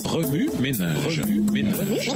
Remue ménage. Remue ménage.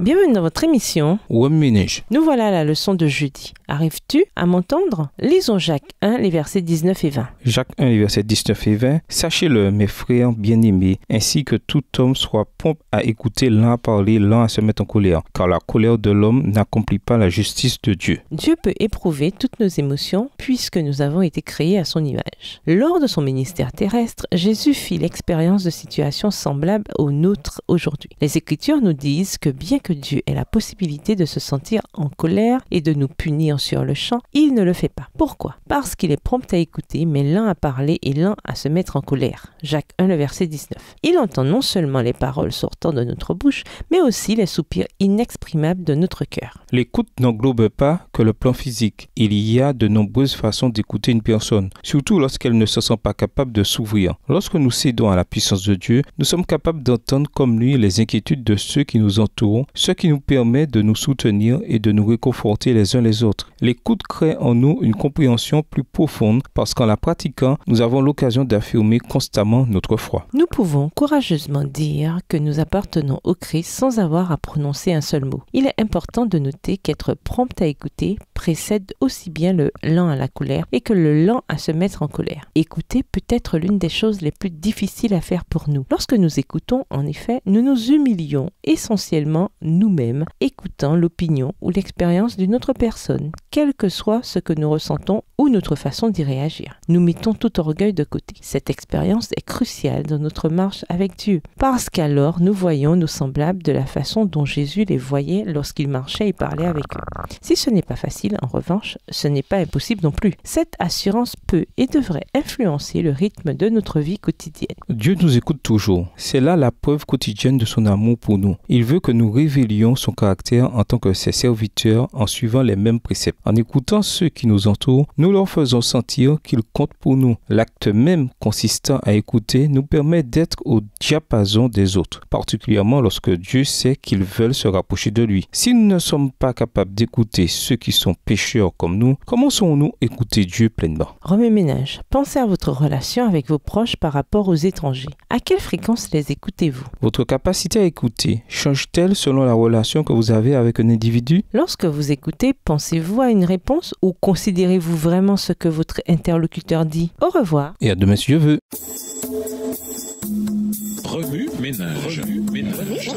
Bienvenue dans votre émission. Remue ménage. Nous voilà à la leçon de jeudi. Arrives-tu à m'entendre? Lisons Jacques 1, les versets 19 et 20. Jacques 1, les versets 19 et 20. Sachez-le, mes frères bien-aimés, ainsi que tout homme soit prompt à écouter, lent à parler, lent à se mettre en colère, car la colère de l'homme n'accomplit pas la justice de Dieu. Dieu peut éprouver toutes nos émotions puisque nous avons été créés à son image. Lors de son ministère terrestre, Jésus fit l'expérience de situations semblables aux nôtres aujourd'hui. Les Écritures nous disent que bien que Dieu ait la possibilité de se sentir en colère et de nous punir sur le champ, il ne le fait pas. Pourquoi? Parce qu'il est prompt à écouter, mais lent à parler et lent à se mettre en colère. Jacques 1, le verset 19. Il entend non seulement les paroles sortant de notre bouche, mais aussi les soupirs inexprimables de notre cœur. L'écoute n'englobe pas que le plan physique. Il y a de nombreuses façons d'écouter une personne, surtout lorsqu'elle ne se sent pas capable de s'ouvrir. Lorsque nous cédons à la puissance de Dieu, nous sommes capables d'entendre comme lui les inquiétudes de ceux qui nous entourent, ce qui nous permet de nous soutenir et de nous réconforter les uns les autres. L'écoute crée en nous une compréhension plus profonde parce qu'en la pratiquant, nous avons l'occasion d'affirmer constamment notre foi. Nous pouvons courageusement dire que nous appartenons au Christ sans avoir à prononcer un seul mot. Il est important de noter qu'être prompt à écouter précède aussi bien le lent à la colère et que le lent à se mettre en colère. Écouter peut être l'une des choses les plus difficiles à faire pour nous. Lorsque nous écoutons, en effet, nous nous humilions essentiellement nous-mêmes, écoutant l'opinion ou l'expérience d'une autre personne, quel que soit ce que nous ressentons ou notre façon d'y réagir. Nous mettons tout orgueil de côté. Cette expérience est cruciale dans notre marche avec Dieu, parce qu'alors nous voyons nos semblables de la façon dont Jésus les voyait lorsqu'il marchait et parlait avec eux. Si ce n'est pas facile, en revanche, ce n'est pas impossible non plus. Cette assurance peut et devrait influencer le rythme de notre vie quotidienne. Dieu nous écoute toujours. C'est là la preuve quotidienne de son amour pour nous. Il veut que nous révélions son caractère en tant que ses serviteurs en suivant les mêmes préceptes. En écoutant ceux qui nous entourent, nous leur faisons sentir qu'ils comptent pour nous. L'acte même consistant à écouter nous permet d'être au diapason des autres, particulièrement lorsque Dieu sait qu'ils veulent se rapprocher de lui. Si nous ne sommes pas capables d'écouter ceux qui sont pécheurs comme nous, comment saurons-nous écouter Dieu pleinement? Remue ménage. Pensez à votre relation avec vos proches par rapport aux étrangers. À quelle fréquence les écoutez-vous? Votre capacité à écouter change-t-elle selon la relation que vous avez avec un individu? Lorsque vous écoutez, pensez-vous à une réponse ou considérez-vous vraiment ce que votre interlocuteur dit? Au revoir. Et à demain si Dieu veut. Remue ménage. Remue ménage.